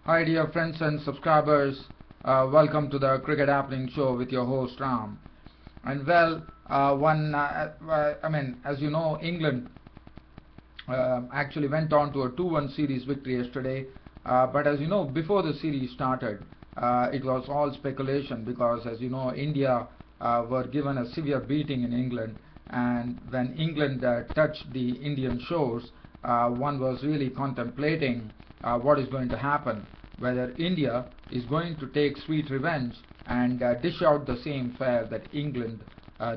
Hi dear friends and subscribers, welcome to the Cricket Happening Show with your host Ram. And as you know, England actually went on to a 2-1 series victory yesterday. But as you know, before the series started, it was all speculation because, as you know, India were given a severe beating in England. And when England touched the Indian shores, one was really contemplating what is going to happen, whether India is going to take sweet revenge and dish out the same fare that England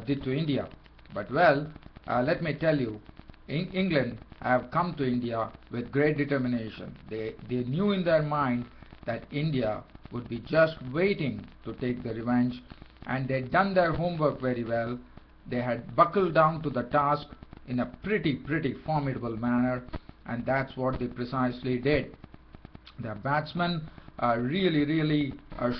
did to India. But let me tell you, England have come to India with great determination. They knew in their mind that India would be just waiting to take the revenge, and they'd done their homework very well. They had buckled down to the task in a pretty formidable manner, and that's what they precisely did. The batsmen really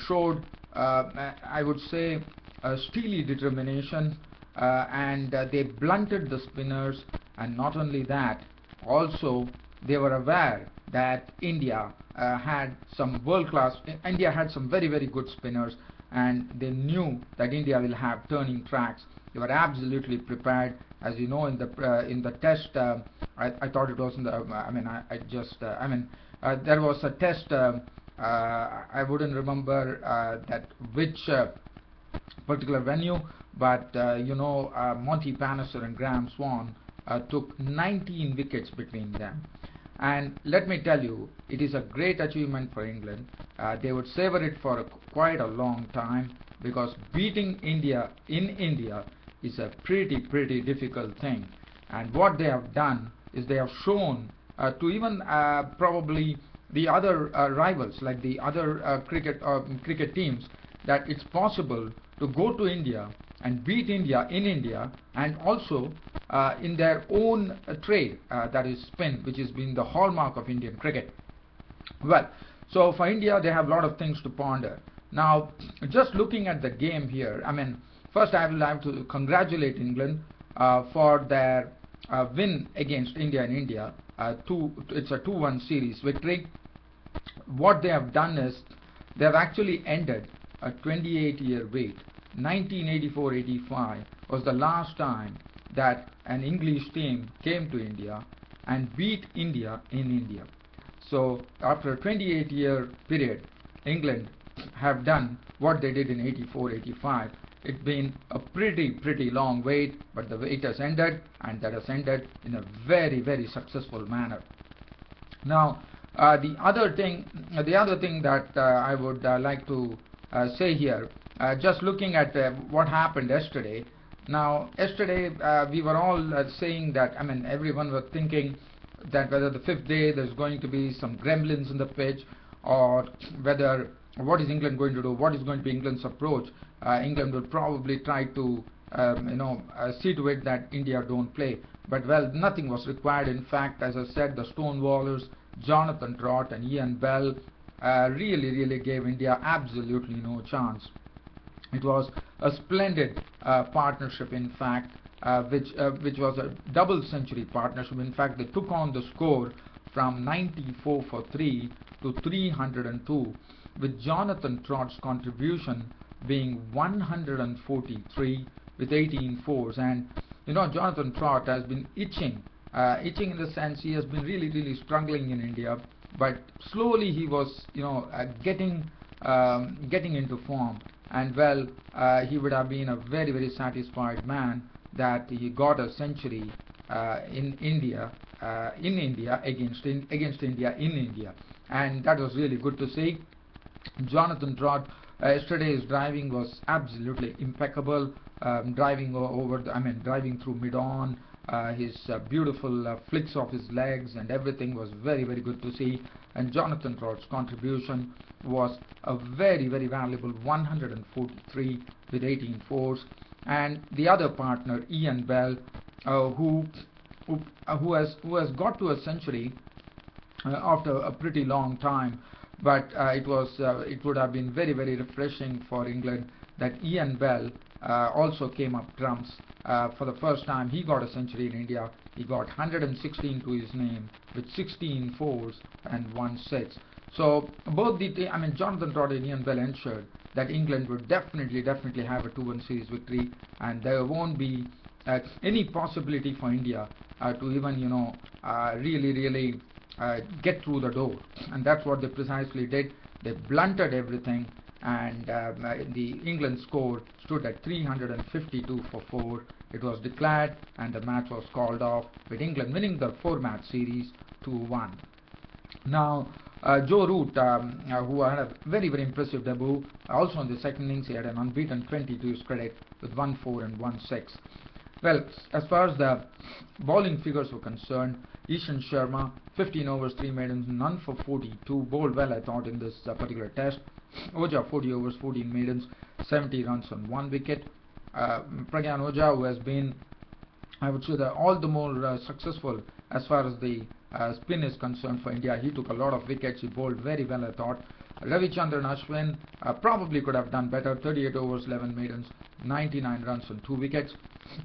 showed, I would say, a steely determination, and they blunted the spinners. And not only that, also they were aware that India had some world-class. India had some very good spinners, and they knew that India will have turning tracks. They were absolutely prepared. As you know, in the test, I thought it was in the. There was a test. I wouldn't remember that which particular venue, but Monty Palliser and Graham Swan took 19 wickets between them. And let me tell you, it is a great achievement for England. They would savor it for quite a long time, because beating India in India is a pretty difficult thing. And what they have done is they have shown to even probably the other rivals, like the other cricket teams, that it's possible to go to India and beat India in India, and also in their own trade, that is spin, which has been the hallmark of Indian cricket. Well, so for India, they have a lot of things to ponder. Now, just looking at the game here, first I will have to congratulate England for their win against India in India. It's a 2-1 series victory. What they have done is they have actually ended a 28-year wait. 1984-85 was the last time that an English team came to India and beat India in India. So after a 28-year period, England have done what they did in 84-85. It's been a pretty long wait, but the wait has ended, and that has ended in a very successful manner. Now, the other thing that I would like to say here, just looking at what happened yesterday. Now, yesterday we were all saying that, everyone was thinking that whether the fifth day there's going to be some gremlins in the pitch, or whether what is England going to do, what is going to be England's approach. England will probably try to see to it that India don't play. But nothing was required. In fact, as I said, the Stonewallers, Jonathan Trott and Ian Bell, really gave India absolutely no chance. It was a splendid partnership, in fact, which was a double century partnership. In fact, they took on the score from 94 for 3 to 302, with Jonathan Trott's contribution being 143 with 18 fours. And Jonathan Trott has been itching in the sense he has been really struggling in India, but slowly he was getting into form. And he would have been a very satisfied man that he got a century in India against India in India, and that was really good to see. Jonathan Trott, yesterday's driving was absolutely impeccable. Driving through mid-on, his beautiful flicks of his legs and everything was very good to see. And Jonathan Trott's contribution was a very valuable 143 with 18 fours. And the other partner, Ian Bell, who has got to a century after a pretty long time. But it would have been very refreshing for England that Ian Bell also came up trumps. For the first time he got a century in India. He got 116 to his name with 16 fours and 1 6. So both I mean, Jonathan Trott and Ian Bell ensured that England would definitely have a 2-1 series victory, and there won't be any possibility for India to even really get through the door. And that's what they precisely did. They blunted everything, and the England score stood at 352 for 4. It was declared, and the match was called off, with England winning the 4-match series 2-1. Now, Joe Root, who had a very impressive debut, also in the second innings, he had an unbeaten 20 to his credit with 1-4 and 1-6. Well, as far as the bowling figures were concerned, Ishan Sharma, 15 overs, 3 maidens, none for 42, bowled well, I thought, in this particular test. Oja, 40 overs, 14 maidens, 70 runs on 1 wicket. Pragyan Oja, who has been, I would say, all the more successful as far as the spin is concerned for India. He took a lot of wickets. He bowled very well, I thought. Ravichandran Ashwin probably could have done better. 38 overs, 11 maidens, 99 runs on 2 wickets.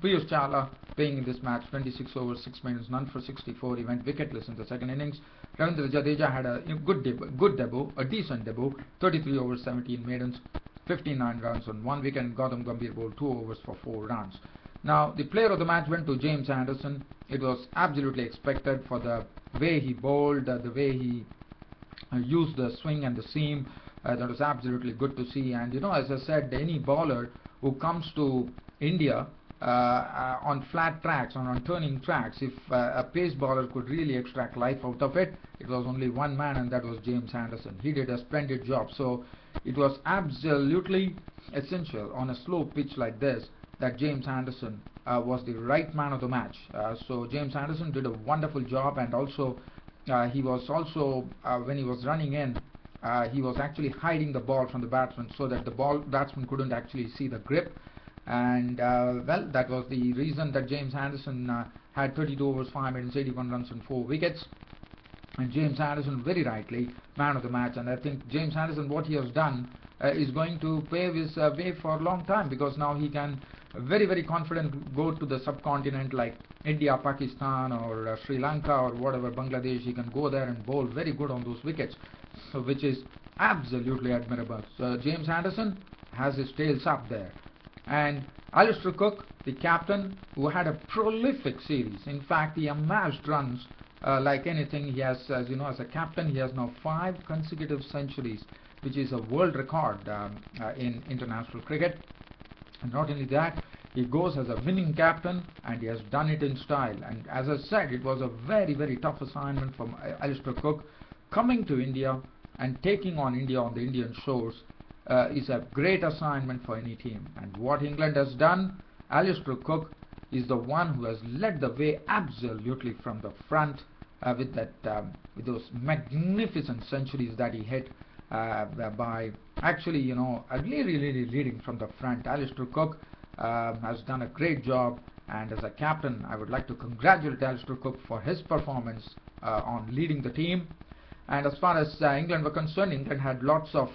Piyush Chawla playing in this match, 26 overs, 6 maidens, none for 64. He went wicketless in the second innings. Ravindra Jadeja had a good debut, a decent debut. 33 overs, 17 maidens, 59 runs on 1 wicket. And Gautam Gambhir bowled 2 overs for 4 runs. Now, the player of the match went to James Anderson. It was absolutely expected for the way he bowled, the way he used the swing and the seam. That was absolutely good to see. And as I said, any bowler who comes to India on flat tracks, on turning tracks, if a pace bowler could really extract life out of it, it was only one man, and that was James Anderson. He did a splendid job. So it was absolutely essential on a slow pitch like this that James Anderson was the right man of the match. So James Anderson did a wonderful job, and also he was also when he was running in, he was actually hiding the ball from the batsman so that the batsman couldn't actually see the grip. And well, that was the reason that James Anderson had 32 overs, 5 maidens, 81 runs and 4 wickets. And James Anderson, very rightly, man of the match. And I think James Anderson, what he has done is going to pave his way for a long time, because now he can very confident go to the subcontinent like India, Pakistan, or Sri Lanka, or whatever, Bangladesh. He can go there and bowl very good on those wickets, which is absolutely admirable. So James Anderson has his tails up there. And Alistair Cook, the captain, who had a prolific series. In fact, he amassed runs like anything. He has, as you know, as a captain, he has now 5 consecutive centuries, which is a world record in international cricket. And not only that, he goes as a winning captain, and he has done it in style. And as I said, it was a very tough assignment from Alistair Cook. Coming to India and taking on India on the Indian shores is a great assignment for any team. And what England has done, Alistair Cook is the one who has led the way absolutely from the front with with those magnificent centuries that he hit by actually really leading from the front. Alistair Cook has done a great job, and as a captain, I would like to congratulate Alistair Cook for his performance on leading the team. And as far as England were concerned, England had lots of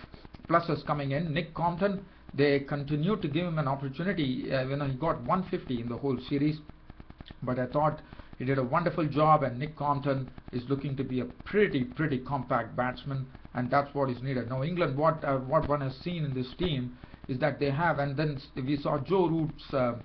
pluses coming in. Nick Compton, they continued to give him an opportunity. He got 150 in the whole series, but I thought he did a wonderful job. And Nick Compton is looking to be a pretty compact batsman, and that's what is needed. Now England, what one has seen in this team is that they have, and then we saw Joe Root's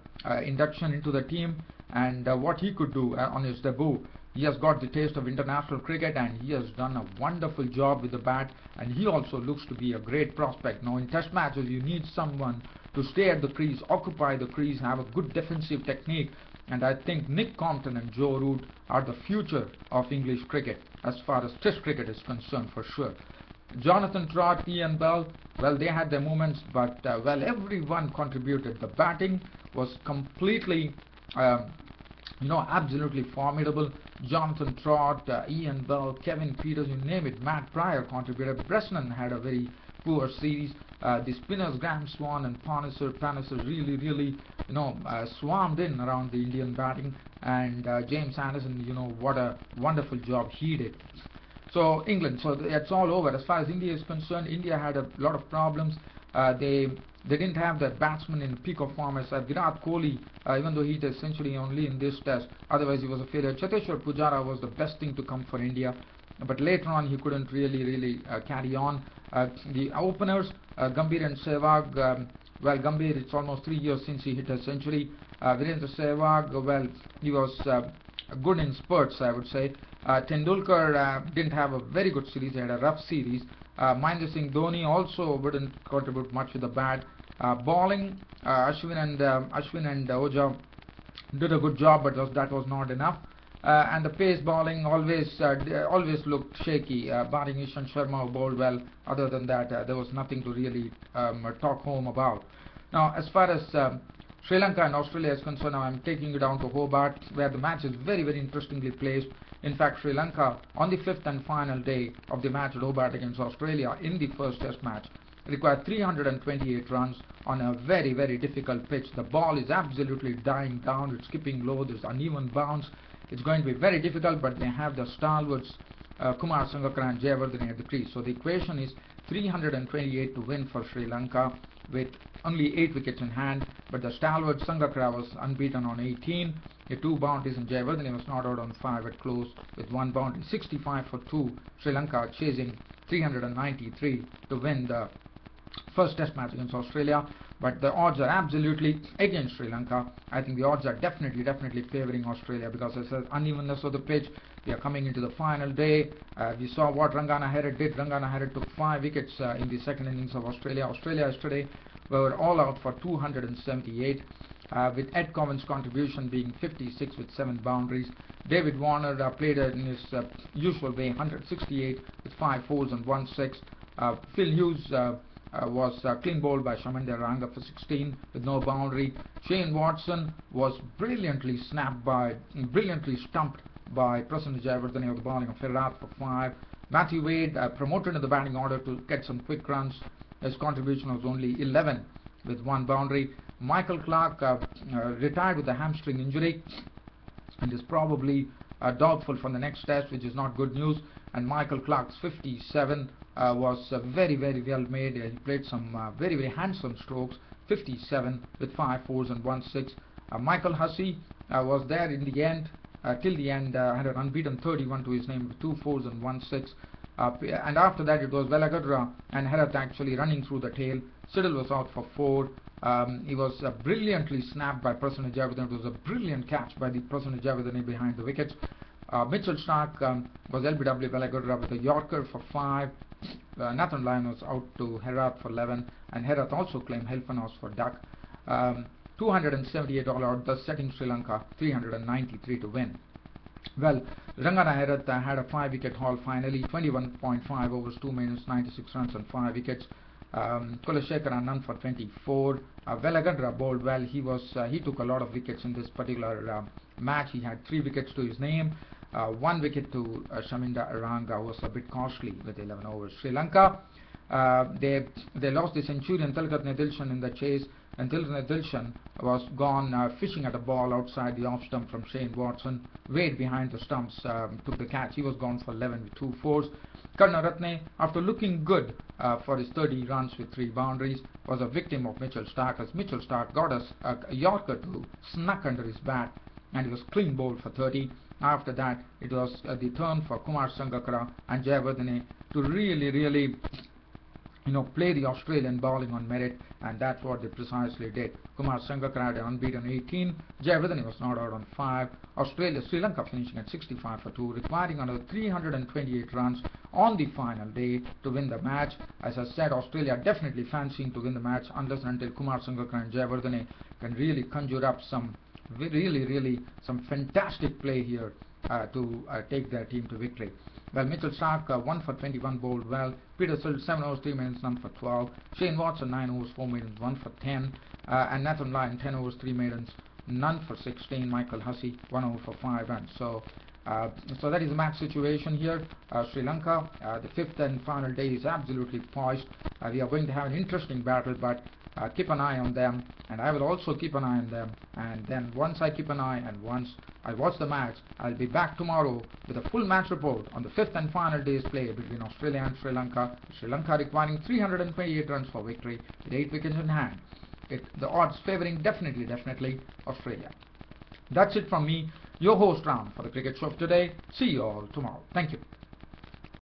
induction into the team, and what he could do on his debut. He has got the taste of international cricket, and he has done a wonderful job with the bat, and he also looks to be a great prospect. Now in test matches, you need someone to stay at the crease, occupy the crease, have a good defensive technique, and I think Nick Compton and Joe Root are the future of English cricket as far as test cricket is concerned, for sure. Jonathan Trott, Ian Bell, well, they had their moments, but well, everyone contributed. The batting was completely absolutely formidable. Jonathan Trott, Ian Bell, Kevin Peters, you name it. Matt Pryor contributed. Bresnan had a very poor series. The spinners Graham Swan and Panesar really swarmed in around the Indian batting, and James Anderson, what a wonderful job he did. So England, so it's all over. As far as India is concerned, India had a lot of problems. They didn't have the batsman in peak of form as Virat Kohli, even though he hit a century only in this test. Otherwise, he was a failure. Cheteshwar Pujara was the best thing to come for India. but later on he couldn't really carry on. The openers, Gambhir and Sehwag, well, Gambhir, it's almost 3 years since he hit a century. Virendra Sehwag, well, he was good in spurts, I would say. Tendulkar didn't have a very good series, he had a rough series. Mahendra Singh Dhoni also wouldn't contribute much with the bat. Bowling, Ashwin and Ojha did a good job, but that was not enough. And the pace bowling always looked shaky. Barring Ishan Sharma, who bowled well. Other than that, there was nothing to really talk home about. Now, as far as Sri Lanka and Australia is concerned, now I'm taking you down to Hobart, where the match is very interestingly placed. In fact, Sri Lanka, on the 5th and final day of the match at Hobart against Australia in the first test match, required 328 runs on a very difficult pitch. The ball is absolutely dying down, it's skipping low, there's uneven bounce. It's going to be very difficult, but they have the stalwarts Kumar Sangakkara and Jayawardene at the crease. So the equation is 328 to win for Sri Lanka with only 8 wickets in hand, but the stalwart Sangakkara was unbeaten on 18. He had 2 bounties and Jayawardene was not out on 5 at close with 1 bounty. 65 for 2. Sri Lanka chasing 393 to win the first test match against Australia, but the odds are absolutely against Sri Lanka. I think the odds are definitely favoring Australia because of the unevenness of the pitch. We are coming into the final day. We saw what Rangana Herath did. Rangana Herath took 5 wickets in the second innings of Australia. Australia yesterday were all out for 278, with Ed Cowan's contribution being 56 with 7 boundaries. David Warner played in his usual way, 168 with 5 fours and 1 6. Phil Hughes was clean bowled by Shamindra Ranga for 16 with no boundary. Shane Watson was brilliantly stumped by Prasanna Jayawardene of the bowling of Herath for 5. Matthew Wade promoted in the batting order to get some quick runs. His contribution was only 11 with 1 boundary. Michael Clarke retired with a hamstring injury and is probably doubtful for the next test, which is not good news. And Michael Clarke's 57 was very well made. He played some very handsome strokes. 57 with 5 fours and 1 6. Michael Hussey was there in the end, till the end, had an unbeaten 31 to his name with 2 fours and 1 6. And after that it was Vellagadra and Herath actually running through the tail. Siddle was out for 4. He was brilliantly snapped by Prasanna Jayawardene. It was a brilliant catch by the Prasanna Jayawardene behind the wickets. Mitchell Starc was LBW Vellagadra with a Yorker for 5. Nathan Lyon was out to Herath for 11, and Herath also claimed Helfenhaus for duck. 278 all out, thus setting Sri Lanka 393 to win. Well, Rangana Herath had a 5-wicket haul finally, 21.5 overs, 2 minutes, 96 runs and 5 wickets. Kulashekara none for 24. Vellagadra bowled well. He took a lot of wickets in this particular match. He had 3 wickets to his name. 1 wicket to Shamindra Ranga was a bit costly with 11 overs. Sri Lanka, they lost the centurion Tilakratne Dilshan in the chase, and Tilakratne Dilshan was gone fishing at a ball outside the off stump from Shane Watson. Wade behind the stumps took the catch. He was gone for 11 with 2 fours. Karunaratne, after looking good for his 30 runs with 3 boundaries, was a victim of Mitchell Starc, as Mitchell Starc got a Yorker to snuck under his bat, and he was clean bowled for 30. After that, it was the turn for Kumar Sangakkara and Jayawardene to really play the Australian bowling on merit, and that's what they precisely did. Kumar Sangakkara had an unbeaten 18. Jayawardene was not out on 5. Sri Lanka finishing at 65 for 2, requiring another 328 runs on the final day to win the match. As I said, Australia definitely fancying to win the match unless and until Kumar Sangakkara and Jayawardene can really conjure up some some fantastic play here to take their team to victory. Well, Mitchell Starc 1 for 21 bowled well. Peter Siddle 7 overs 3 minutes, none for 12. Shane Watson 9 overs 4 minutes, 1 for 10. And Nathan Lyon 10 overs 3 minutes, none for 16. Michael Hussey 1 over for 5 runs. So that is the match situation here. Sri Lanka, the 5th and final day is absolutely poised. We are going to have an interesting battle, but keep an eye on them, and I will also keep an eye on them. And then once I keep an eye and once I watch the match, I'll be back tomorrow with a full match report on the 5th and final day's play between Australia and Sri Lanka. Sri Lanka requiring 328 runs for victory with 8 wickets in hand. The odds favouring definitely Australia. That's it from me, your host Ram, for the cricket show of today. See you all tomorrow. Thank you.